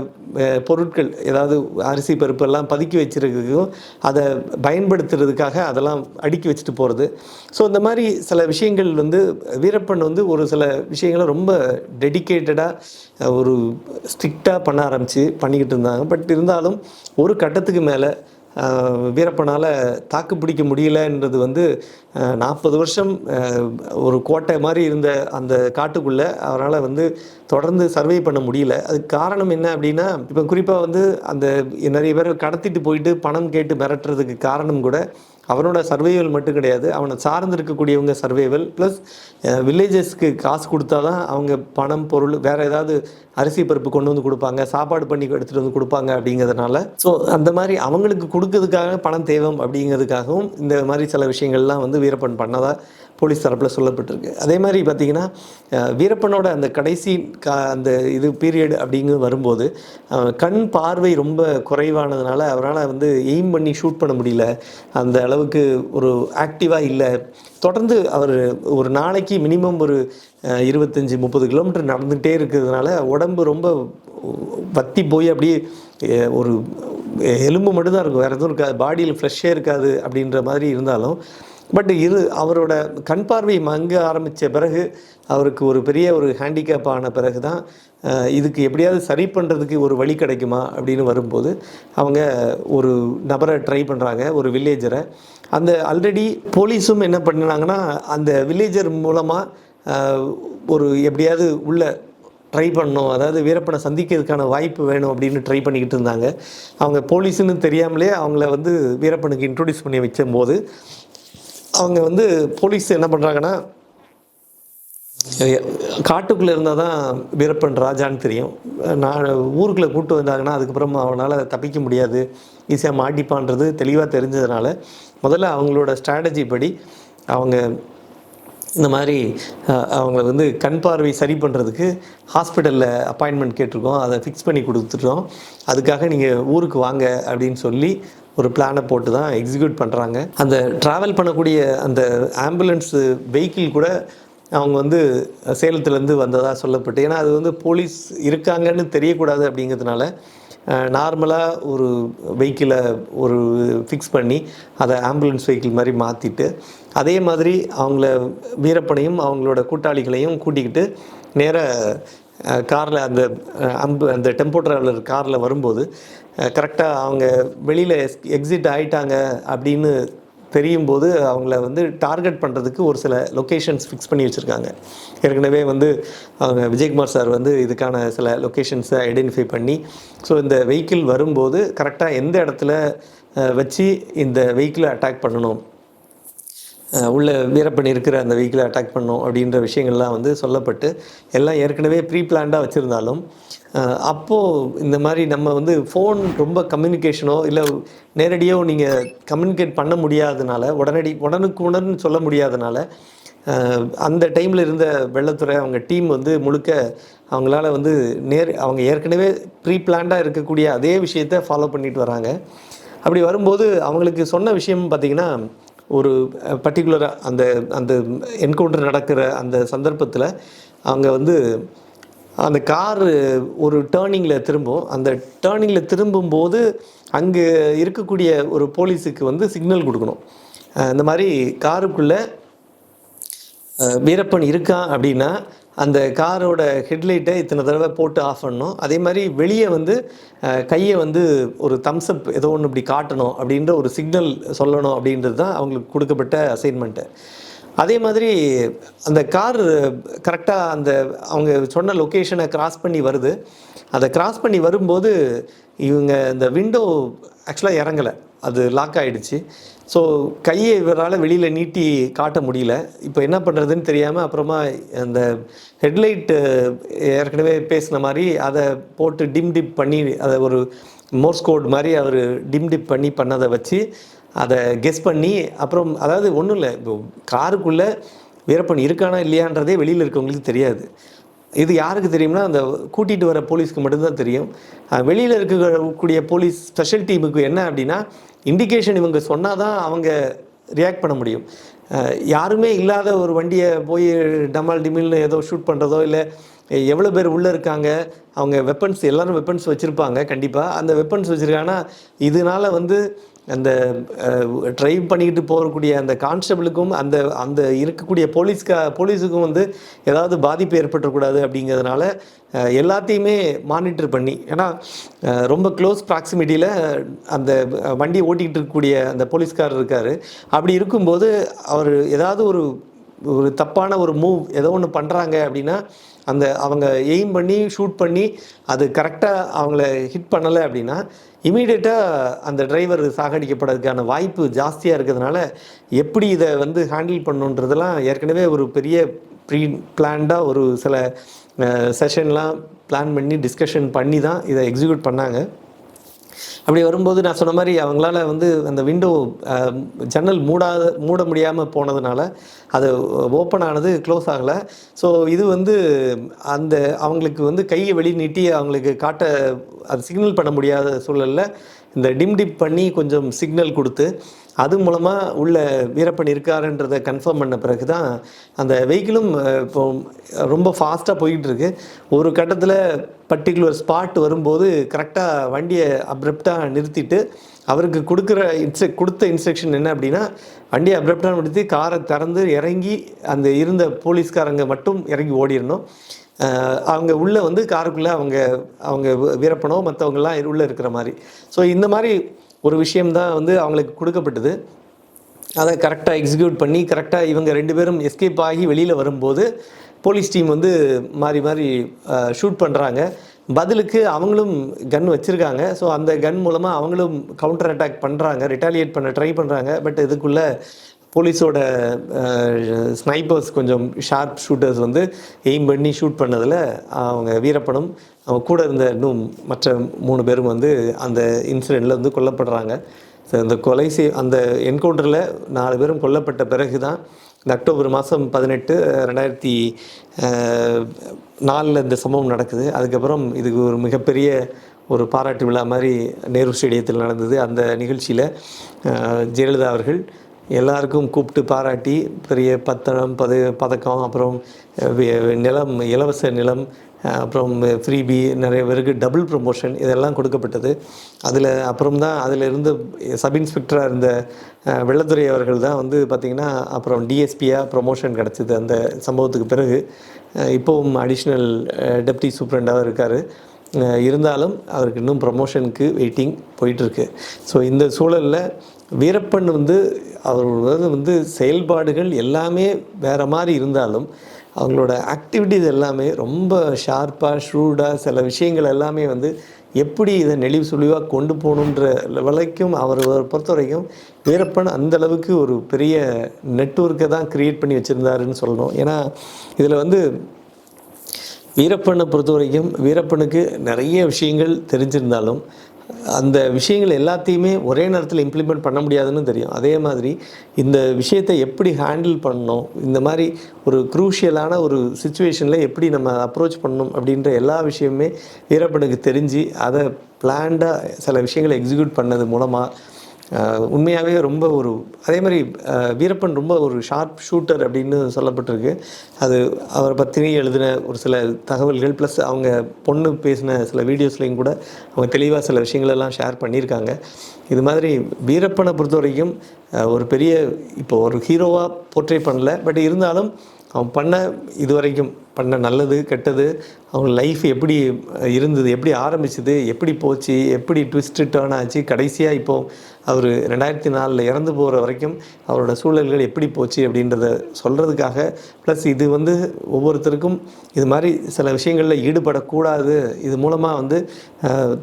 பொருட்கள் ஏதாவது அரிசி பருப்பெல்லாம் பதுக்கி வச்சுருக்கிறதுக்கும் அதை பயன்படுத்துறதுக்காக அதெல்லாம் அடுக்கி வச்சுட்டு போகிறது. ஸோ இந்த மாதிரி சில விஷயங்கள் வந்து வீரப்பன் வந்து ஒரு சில விஷயங்களை ரொம்ப டெடிக்கேட்டடாக ஒரு ஸ்ட்ரிக்டாக பண்ண பண்ணிக்கிட்டு இருந்தாங்க. பட் இருந்தாலும் ஒரு கட்டத்துக்கு மேலே வீரப்பனால் தாக்கு பிடிக்க முடியலன்றது வந்து 40 வருஷம் ஒரு கோட்டை மாதிரி இருந்த அந்த காட்டுக்குள்ளே அவரால் வந்து தொடர்ந்து சர்வே பண்ண முடியல. அதுக்கு காரணம் என்ன அப்படின்னா, இப்போ குறிப்பாக வந்து அந்த நிறைய பேர் கடத்திட்டு போயிட்டு பணம் கேட்டு மிரட்டுறதுக்கு காரணம் கூட அவனோட சர்வைவல் மட்டும் கிடையாது, அவனை சார்ந்து இருக்கக்கூடியவங்க சர்வைவல் ப்ளஸ் வில்லேஜஸ்க்கு காசு கொடுத்தா தான் அவங்க பணம் பொருள் வேறு ஏதாவது அரிசி பருப்பு கொண்டு வந்து கொடுப்பாங்க, சாப்பாடு பண்ணி எடுத்துகிட்டு வந்து கொடுப்பாங்க அப்படிங்கிறதுனால. ஸோ அந்த மாதிரி அவங்களுக்கு கொடுக்கறதுக்காக பணம் தேவை அப்படிங்கிறதுக்காகவும் இந்த மாதிரி சில விஷயங்கள்லாம் வந்து வீரப்பன் போலீஸ் தரப்பில் சொல்லப்பட்டிருக்கு. அதே மாதிரி பார்த்திங்கன்னா வீரப்பனோட அந்த கடைசி அந்த இது பீரியட் அப்படிங்கு வரும்போது கண் பார்வை ரொம்ப குறைவானதுனால அவரால் வந்து எய்ம் பண்ணி ஷூட் பண்ண முடியல. அந்த அளவுக்கு ஒரு ஆக்டிவாக இல்லை. தொடர்ந்து அவர் ஒரு நாளைக்கு மினிமம் ஒரு 25-30 கிலோமீட்டர் நடந்துகிட்டே இருக்கிறதுனால உடம்பு ரொம்ப வத்தி போய் அப்படியே ஒரு எலும்பு மட்டும்தான் இருக்கும், வேறு எதுவும் இருக்காது, பாடியில் ஃப்ரெஷ்ஷே இருக்காது அப்படின்ற மாதிரி இருந்தாலும் பட் அவரோட கண் பார்வை மங்க ஆரம்பித்த பிறகு அவருக்கு ஒரு பெரிய ஒரு ஹேண்டிகேப் ஆன பிறகு தான் இதுக்கு எப்படியாவது சரி பண்ணுறதுக்கு ஒரு வழி கிடைக்குமா அப்படின்னு வரும்போது அவங்க ஒரு நபரை ட்ரை பண்ணுறாங்க, ஒரு வில்லேஜரை. அந்த ஆல்ரெடி போலீஸும் என்ன பண்ணினாங்கன்னா அந்த வில்லேஜர் மூலமாக ஒரு எப்படியாவது உள்ள ட்ரை பண்ணணும், அதாவது வீரப்பனை சந்திக்கிறதுக்கான வாய்ப்பு வேணும் அப்படின்னு ட்ரை பண்ணிக்கிட்டு இருந்தாங்க. அவங்க போலீஸுன்னு தெரியாமலே அவங்கள வந்து வீரப்பனுக்கு இன்ட்ரொடியூஸ் பண்ணி வைக்கும்போது அவங்க வந்து போலீஸ் என்ன பண்ணுறாங்கன்னா, காட்டுக்குள்ளே இருந்தால் தான் வீரப்பன் ராஜான்னு தெரியும், நான் ஊருக்குள்ளே கூப்பிட்டு வந்தாங்கன்னா அதுக்கப்புறம் அவனால் தப்பிக்க முடியாது, ஈஸியாக மாட்டிப்பான்றது தெளிவாக தெரிஞ்சதுனால முதல்ல அவங்களோட ஸ்ட்ராட்டஜி படி அவங்க இந்த மாதிரி அவங்கள வந்து கண் பார்வை சரி பண்ணுறதுக்கு ஹாஸ்பிட்டலில் அப்பாயின்மெண்ட் கேட்டிருக்கோம், அதை ஃபிக்ஸ் பண்ணி கொடுத்துட்டோம், அதுக்காக நீங்கள் ஊருக்கு வாங்க அப்படின்னு சொல்லி ஒரு பிளானை போட்டு தான் எக்ஸிக்யூட் பண்ணுறாங்க. அந்த ட்ராவல் பண்ணக்கூடிய அந்த ஆம்புலன்ஸ் வெஹிக்கிள் கூட அவங்க வந்து சேலத்துலேருந்து வந்ததாக சொல்லப்பட்டு, ஏன்னா அது வந்து போலீஸ் இருக்காங்கன்னு தெரியக்கூடாது அப்படிங்கிறதுனால நார்மலாக ஒரு வெஹிக்கிளை ஒரு ஃபிக்ஸ் பண்ணி அதை ஆம்புலன்ஸ் வெஹிக்கிள் மாதிரி மாற்றிட்டு அதே மாதிரி அவங்கள வீரப்பனையும் அவங்களோட கூட்டாளிகளையும் கூட்டிக்கிட்டு நேராக காரில் அந்த டெம்போ ட்ராவலர் காரில் வரும்போது கரெக்டாக அவங்க வெளியில் எக்ஸிட் ஆகிட்டாங்க அப்படின்னு தெரியும்போது அவங்கள வந்து டார்கெட் பண்ணுறதுக்கு ஒரு சில லொக்கேஷன்ஸ் ஃபிக்ஸ் பண்ணி வச்சுருக்காங்க. ஏற்கனவே வந்து அவங்க விஜயகுமார் சார் வந்து இதுக்கான சில லொக்கேஷன்ஸை ஐடென்டிஃபை பண்ணி, ஸோ இந்த வெஹிக்கிள் வரும்போது கரெக்டாக எந்த இடத்துல வச்சு இந்த வெஹிக்கிளை அட்டாக் பண்ணணும், உள்ள வீரப்பன் இருக்கிற அந்த வெஹிக்கிளை அட்டாக் பண்ணணும் அப்படின்ற விஷயங்கள்லாம் வந்து சொல்லப்பட்டு எல்லாம் ஏற்கனவே ப்ரீ பிளான்டாக வச்சுருந்தாலும் அப்போது இந்த மாதிரி நம்ம வந்து ஃபோன் ரொம்ப கம்யூனிகேஷனோ இல்லை நேரடியாக நீங்கள் கம்யூனிகேட் பண்ண முடியாதனால உடனுக்குடன் சொல்ல முடியாதனால அந்த டைமில் இருந்த வெள்ளத்துறை அவங்க டீம் வந்து முழுக்க அவங்களால வந்து அவங்க ஏற்கனவே ப்ரீ பிளான்டாக இருக்கக்கூடிய அதே விஷயத்தை ஃபாலோ பண்ணிட்டு வராங்க. அப்படி வரும்போது அவங்களுக்கு சொன்ன விஷயம் பார்த்திங்கன்னா, ஒரு பர்டிகுலராக அந்த என்கவுண்டர் நடக்கிற அந்த சந்தர்ப்பத்தில் அவங்க வந்து அந்த கார் ஒரு டேர்னிங்கில் திரும்பும், அந்த டேர்னிங்கில் திரும்பும்போது அங்கே இருக்கக்கூடிய ஒரு போலீஸுக்கு வந்து சிக்னல் கொடுக்கணும். இந்த மாதிரி காருக்குள்ளே வீரப்பன் இருக்கான் அப்படின்னா அந்த காரோட ஹெட்லைட்டை இத்தனை தடவை போட்டு ஆஃப் பண்ணணும். அதே மாதிரி வெளியே வந்து கையை வந்து ஒரு தம்ஸ்அப் ஏதோ ஒன்று இப்படி காட்டணும் அப்படின்ற ஒரு சிக்னல் சொல்லணும் அப்படின்றது தான் அவங்களுக்கு கொடுக்கப்பட்ட அசைன்மெண்ட்டு. அதே மாதிரி அந்த கார் கரெக்டாக அவங்க சொன்ன லொக்கேஷனை கிராஸ் பண்ணி வருது. அதை கிராஸ் பண்ணி வரும்போது இவங்க இந்த விண்டோ ஆக்சுவலாக இறங்கலை, அது லாக் ஆகிடுச்சு. ஸோ கையை இவரால் வெளியில் நீட்டி காட்ட முடியல. இப்போ என்ன பண்ணுறதுன்னு தெரியாமல் அப்புறமா அந்த ஹெட்லைட்டு ஏற்கனவே பேசின மாதிரி அதை போட்டு டிப் பண்ணி அதை ஒரு மோர்ஸ் கோட் மாதிரி அவர் டிப் பண்ணதை வச்சு அதை கெஸ் பண்ணி அப்புறம் அதாவது ஒன்றும் இல்லை, இப்போ காருக்குள்ளே வீரப்பன் இருக்கானா இல்லையான்றதே வெளியில் இருக்கவங்களுக்கு தெரியாது. இது யாருக்கு தெரியும்னா அந்த கூட்டிகிட்டு வர போலீஸ்க்கு மட்டும்தான் தெரியும். வெளியில் இருக்கக்கூடிய போலீஸ் ஸ்பெஷல் டீமுக்கு என்ன அப்படின்னா, இண்டிகேஷன் இவங்க சொன்னால் தான் அவங்க ரியாக்ட் பண்ண முடியும். யாருமே இல்லாத ஒரு வண்டியை போய் டமால் டிமில்னு ஏதோ ஷூட் பண்ணுறதோ இல்லை எவ்வளோ பேர் உள்ளே இருக்காங்க, அவங்க வெப்பன்ஸ் எல்லோரும் வெப்பன்ஸ் வச்சுருப்பாங்க கண்டிப்பாக. அந்த வெப்பன்ஸ் வச்சுருக்காங்கன்னா இதனால் வந்து அந்த ட்ரைவ் பண்ணிக்கிட்டு போகக்கூடிய அந்த கான்ஸ்டபிளுக்கும் அந்த இருக்கக்கூடிய போலீஸுக்கும் வந்து ஏதாவது பாதிப்பு ஏற்பட்டுறக்கூடாது அப்படிங்கிறதுனால எல்லாத்தையுமே மானிட்டர் பண்ணி, ஏன்னா ரொம்ப க்ளோஸ் ப்ராக்சிமிட்டியில் அந்த வண்டியை ஓட்டிக்கிட்டு இருக்கக்கூடிய அந்த போலீஸ்காரர் இருக்கார். அப்படி இருக்கும்போது அவர் ஏதாவது ஒரு தப்பான ஒரு மூவ் ஏதோ ஒன்று பண்ணுறாங்க அப்படின்னா அவங்க எய்ம் பண்ணி ஷூட் பண்ணி அது கரெக்டாக அவங்கள ஹிட் பண்ணலை அப்படின்னா இமீடியட்டாக அந்த டிரைவர் சாகடிக்கப்படுறதுக்கான வாய்ப்பு ஜாஸ்தியாக இருக்கிறதுனால எப்படி இதை வந்து ஹேண்டில் பண்ணுன்றதெல்லாம் ஏற்கனவே ஒரு பெரிய ப்ரீ பிளான்டாக ஒரு சில செஷன்லாம் பிளான் பண்ணி டிஸ்கஷன் பண்ணி தான் இதை எக்ஸிக்யூட் பண்ணாங்க. அப்படி வரும்போது நான் சொன்ன மாதிரி அவங்களால வந்து அந்த விண்டோ ஜன்னல் மூட முடியாமல் போனதுனால அது ஓப்பன் ஆனது க்ளோஸ் ஆகலை. ஸோ இது வந்து அந்த அவங்களுக்கு வந்து கையை வெளியே நீட்டி அவங்களுக்கு காட்ட அது சிக்னல் பண்ண முடியாத சூழலில் இந்த டிப் பண்ணி கொஞ்சம் சிக்னல் கொடுத்து அது மூலமாக உள்ள வீரப்பன் இருக்காருன்றதை கன்ஃபார்ம் பண்ண பிறகு தான் அந்த வெஹிக்கிளும் இப்போ ரொம்ப ஃபாஸ்ட்டாக போய்கிட்டு இருக்கு. ஒரு கட்டத்தில் பர்டிகுலர் ஸ்பாட் வரும்போது கரெக்டாக வண்டியை அப்ரப்டாக நிறுத்திட்டு அவருக்கு கொடுத்த இன்ஸ்ட்ரக்ஷன் என்ன அப்படின்னா, வண்டியை அப்ரப்டாக நிறுத்தி காரை திறந்து இறங்கி அந்த இருந்த போலீஸ்காரங்க மட்டும் இறங்கி ஓடிடணும். அவங்க உள்ளே வந்து காருக்குள்ளே அவங்க வீரப்பனோ மற்றவங்கெல்லாம் உள்ளே இருக்கிற மாதிரி. ஸோ இந்த மாதிரி ஒரு விஷயம்தான் வந்து அவங்களுக்கு கொடுக்கப்பட்டது. அதை கரெக்டாக எக்ஸிக்யூட் பண்ணி கரெக்டாக இவங்க 2 பேரும் எஸ்கேப் ஆகி வெளியில் வரும்போது போலீஸ் டீம் வந்து மாறி மாறி ஷூட் பண்ணுறாங்க. பதிலுக்கு அவங்களும் கன் வச்சுருக்காங்க. ஸோ அந்த கன் மூலமாக அவங்களும் கவுண்டர் அட்டாக் பண்ணுறாங்க, ரிட்டாலியேட் பண்ண ட்ரை பண்ணுறாங்க. பட் இதுக்குள்ளே போலீஸோட ஸ்னைப்பர்ஸ் கொஞ்சம் ஷார்ப் ஷூட்டர்ஸ் வந்து எய்ம் பண்ணி ஷூட் பண்ணதில் அவங்க வீரப்பனும் அவங்க கூட இருந்த இன்னும் மற்ற 3 பேரும் வந்து அந்த இன்சிடெண்ட்டில் வந்து கொல்லப்படுறாங்க. ஸோ அந்த அந்த என்கவுண்டரில் 4 பேரும் கொல்லப்பட்ட பிறகு தான் இந்த அக்டோபர் மாதம் 18, 2004 இந்த சம்பவம் நடக்குது. அதுக்கப்புறம் இதுக்கு ஒரு மிகப்பெரிய ஒரு பாராட்டு விழா மாதிரி நேரு ஸ்டேடியத்தில் நடந்தது. அந்த நிகழ்ச்சியில் ஜெயலலிதா அவர்கள் எல்லாருக்கும் கூப்பிட்டு பாராட்டி பெரிய பதக்கம், அப்புறம் நிலம், இலவச நிலம், அப்புறம் ஃப்ரீபி, நிறைய பேருக்கு டபுள் ப்ரொமோஷன் இதெல்லாம் கொடுக்கப்பட்டது. அதில் இருந்த சப் இன்ஸ்பெக்டராக இருந்த வெள்ளத்துறை அவர்கள் தான் வந்து பார்த்திங்கன்னா அப்புறம் டிஎஸ்பியாக ப்ரொமோஷன் கிடச்சிது அந்த சம்பவத்துக்கு பிறகு. இப்போவும் அடிஷ்னல் டெப்டி சூப்பரண்டாக இருக்கார். இருந்தாலும் அவருக்கு இன்னும் ப்ரமோஷனுக்கு வெயிட்டிங் போயிட்டுருக்கு. ஸோ இந்த சூழலில் வீரப்பன் வந்து அவரோட வந்து செயல்பாடுகள் எல்லாமே வேறு மாதிரி இருந்தாலும் அவங்களோட ஆக்டிவிட்டீஸ் எல்லாமே ரொம்ப ஷார்ப்பாக ஷ்ரூடாக சில விஷயங்கள் எல்லாமே வந்து எப்படி இதை நெளிவு சுழிவாக கொண்டு போகணுன்ற வரைக்கும் அவர் பொறுத்த வரைக்கும் வீரப்பன் அந்தளவுக்கு ஒரு பெரிய நெட்வொர்க்கை தான் க்ரியேட் பண்ணி வச்சுருந்தாருன்னு சொல்லணும். ஏன்னா இதில் வந்து வீரப்பனை பொறுத்த வரைக்கும் வீரப்பனுக்கு நிறைய விஷயங்கள் தெரிஞ்சிருந்தாலும் அந்த விஷயங்கள் எல்லாத்தையுமே ஒரே நேரத்தில் இம்ப்ளிமெண்ட் பண்ண முடியாதுன்னு தெரியும். அதே மாதிரி இந்த விஷயத்தை எப்படி ஹேண்டில் பண்ணணும், இந்த மாதிரி ஒரு க்ரூஷியலான ஒரு சுச்சுவேஷனில் எப்படி நம்ம அப்ரோச் பண்ணணும் அப்படின்ற எல்லா விஷயமுமே வீரப்பனுக்கு தெரிஞ்சு அதை பிளான்டாக சில விஷயங்களை எக்ஸிக்யூட் பண்ணது மூலமாக உண்மையாகவே ரொம்ப அதே மாதிரி வீரப்பன் ரொம்ப ஒரு ஷார்ப் ஷூட்டர் அப்படின்னு சொல்லப்பட்டிருக்கு. அது அவரை பற்றி எழுதின ஒரு சில தகவல்கள் ப்ளஸ் அவங்க பொண்ணு பேசின சில வீடியோஸ்லையும் கூட அவங்க தெளிவாக சில விஷயங்களெல்லாம் ஷேர் பண்ணியிருக்காங்க. இது மாதிரி வீரப்பனை பொறுத்த வரைக்கும் ஒரு பெரிய இப்போ ஒரு ஹீரோவாக போர்ட்ரே பண்ணல. பட் இருந்தாலும் அவன் இது வரைக்கும் பண்ண நல்லது கெட்டது, அவங்க லைஃப் எப்படி இருந்தது, எப்படி ஆரம்பிச்சது, எப்படி போச்சு, எப்படி ட்விஸ்ட்டு டேர்ன் ஆச்சு, கடைசியாக இப்போது அவர் 2004 இறந்து போகிற வரைக்கும் அவரோட சூழல்கள் எப்படி போச்சு அப்படின்றத சொல்கிறதுக்காக, ப்ளஸ் இது வந்து ஒவ்வொருத்தருக்கும் இது மாதிரி சில விஷயங்களில் ஈடுபடக்கூடாது, இது மூலமாக வந்து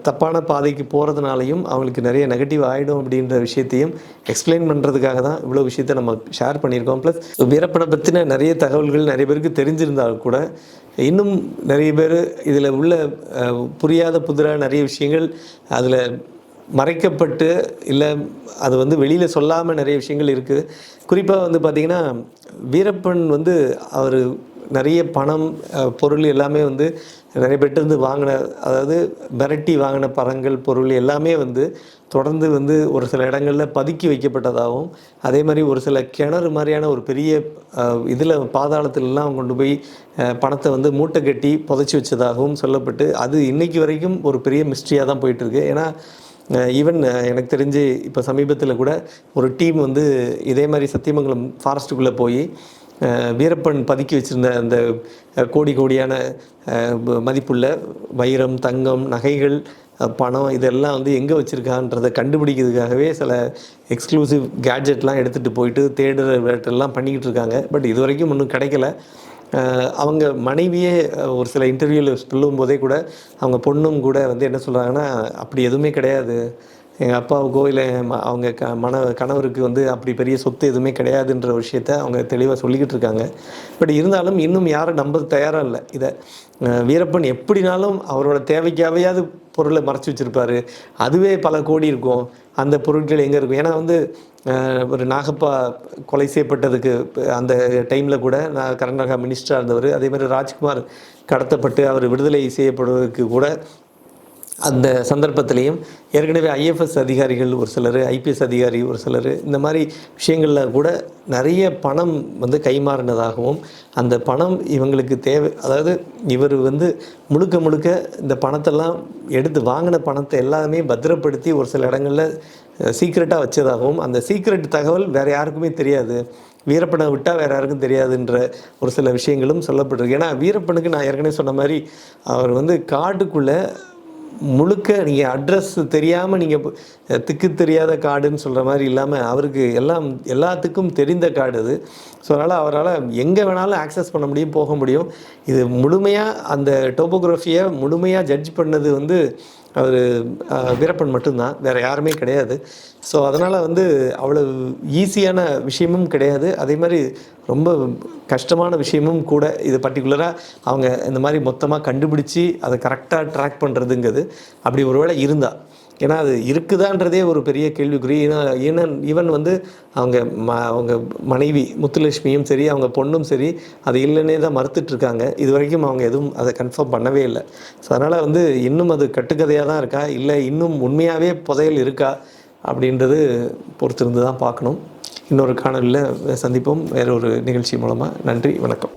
தப்பான பாதைக்கு போகிறதுனாலையும் அவங்களுக்கு நிறைய நெகட்டிவ் ஆகிடும் அப்படின்ற விஷயத்தையும் எக்ஸ்பிளைன் பண்ணுறதுக்காக தான் இவ்வளோ விஷயத்தை நம்ம ஷேர் பண்ணியிருக்கோம். ப்ளஸ் வீரப்பனை பற்றின நிறைய தகவல்கள் நிறைய பேருக்கு தெரிஞ்சிருந்தால் கூட இன்னும் நிறைய பேர் இதில் உள்ள புரியாத புதிராக நிறைய விஷயங்கள் அதில் மறைக்கப்பட்டு இல்லை அது வந்து வெளியில் சொல்லாமல் நிறைய விஷயங்கள் இருக்குது. குறிப்பாக வந்து பார்த்திங்கன்னா வீரப்பன் வந்து அவர் நிறைய பணம் பொருள் எல்லாமே வந்து நிறைய பேர்ட்டேருந்து வாங்கின, அதாவது மிரட்டி வாங்கின பணங்கள் பொருள் எல்லாமே வந்து தொடர்ந்து வந்து ஒரு சில இடங்களில் பதுக்கி வைக்கப்பட்டதாகவும், அதே மாதிரி ஒரு சில கிணறு மாதிரியான ஒரு பெரிய இதில் பாதாளத்திலலாம் கொண்டு போய் பணத்தை வந்து மூட்டை கட்டி புதைச்சி வச்சதாகவும் சொல்லப்பட்டு அது இன்றைக்கி வரைக்கும் ஒரு பெரிய மிஸ்ட்ரியாக தான் போயிட்டுருக்கு. ஏன்னா ஈவன் எனக்கு தெரிஞ்சு இப்போ சமீபத்தில் கூட ஒரு டீம் வந்து இதே மாதிரி சத்தியமங்கலம் ஃபாரஸ்ட்டுக்குள்ளே போய் வீரப்பன் பதுக்கி வச்சுருந்த அந்த கோடியான மதிப்புள்ள வைரம், தங்கம், நகைகள், பணம் இதெல்லாம் வந்து எங்கே வச்சுருக்கான்றதை கண்டுபிடிக்கிறதுக்காகவே சில எக்ஸ்க்ளூசிவ் கேட்ஜெட்லாம் எடுத்துகிட்டு போயிட்டு தேடுற வேட்டெல்லாம் பண்ணிக்கிட்டு இருக்காங்க. பட் இது வரைக்கும் ஒன்றும் கிடைக்கல. அவங்க மனைவியே ஒரு சில இன்டர்வியூவில் சொல்லும் போதே கூட அவங்க பொண்ணும் கூட வந்து என்ன சொல்கிறாங்கன்னா, அப்படி எதுவுமே கிடையாது, எங்கள் அப்பாவுக்கோ இல்லை அவங்க கணவருக்கு வந்து அப்படி பெரிய சொத்து எதுவுமே கிடையாதுன்ற விஷயத்த அவங்க தெளிவாக சொல்லிக்கிட்டு இருக்காங்க. பட் இருந்தாலும் இன்னும் யாரும் நம்ப தயாராக இல்லை இதை. வீரப்பன் எப்படினாலும் அவரோட தேவைக்காவையாவது பொருளை மறைச்சி வச்சுருப்பார். அதுவே பல கோடி இருக்கும். அந்த பொருட்கள் எங்கே இருக்கும்? ஏன்னா வந்து ஒரு நாகப்பா கொலை செய்யப்பட்டதுக்கு அந்த டைமில் கூட நான் கர்நாடகா மினிஸ்டராக இருந்தவர். அதே மாதிரி ராஜ்குமார் கடத்தப்பட்டு அவர் விடுதலை செய்யப்படுவதற்கு கூட அந்த சந்தர்ப்பத்திலையும் ஏற்கனவே ஐஎஃப்எஸ் அதிகாரிகள் ஒரு சிலர், ஐபிஎஸ் அதிகாரி ஒரு சிலர், இந்த மாதிரி விஷயங்களில் கூட நிறைய பணம் வந்து கைமாறினதாகவும், அந்த பணம் இவங்களுக்கு தேவை, அதாவது இவர் வந்து முழுக்க முழுக்க இந்த பணத்தெல்லாம் எடுத்து வாங்கின பணத்தை எல்லாமே பத்திரப்படுத்தி ஒரு சில இடங்களில் சீக்ரெட்டாக வச்சதாகவும், அந்த சீக்ரெட் தகவல் வேறு யாருக்குமே தெரியாது, வீரப்பனை விட்டால் வேறு யாருக்கும் தெரியாதுன்ற ஒரு சில விஷயங்களும் சொல்லப்பட்டிருக்கு. ஏன்னா வீரப்பனுக்கு நான் ஏற்கனவே சொன்ன மாதிரி அவர் வந்து காட்டுக்குள்ளே முழுக்க நீங்கள் அட்ரஸ் தெரியாமல் நீங்கள் திக்கு தெரியாத காடுன்னு சொல்கிற மாதிரி இல்லாமல் அவருக்கு எல்லாத்துக்கும் தெரிந்த காடு அது. ஸோ அதனால் அவரால் எங்கே வேணாலும் ஆக்சஸ் பண்ண முடியும், போக முடியும். இது முழுமையாக அந்த டோபோகிராஃபியை முழுமையாக ஜட்ஜ் பண்ணது வந்து அவர் வீரப்பன் மட்டும்தான், வேறு யாருமே கிடையாது. ஸோ அதனால் வந்து அவ்வளோ ஈஸியான விஷயமும் கிடையாது, அதே மாதிரி ரொம்ப கஷ்டமான விஷயமும் கூட. இது பர்டிகுலராக அவங்க இந்த மாதிரி மொத்தமாக கண்டுபிடிச்சி அதை கரெக்டாக ட்ராக் பண்ணுறதுங்கிறது அப்படி ஒரு வேளை இருந்தால், ஏன்னா அது இருக்குதான்றதே ஒரு பெரிய கேள்விக்குறி. ஈவன் வந்து அவங்க மனைவி முத்துலட்சுமியும் சரி, அவங்க பொண்ணும் சரி, அது இல்லைன்னே தான் மறுத்துட்ருக்காங்க. இது வரைக்கும் அவங்க எதுவும் அதை கன்ஃபார்ம் பண்ணவே இல்லை. ஸோ அதனால் வந்து இன்னும் அது கட்டுக்கதையாக தான் இருக்கா, இல்லை இன்னும் உண்மையாகவே புதையல் இருக்கா அப்படின்றது பொறுத்திருந்து தான் பார்க்கணும். இன்னொரு காணொலியில் சந்திப்போம் வேறு ஒரு நிகழ்ச்சி மூலமாக. நன்றி, வணக்கம்.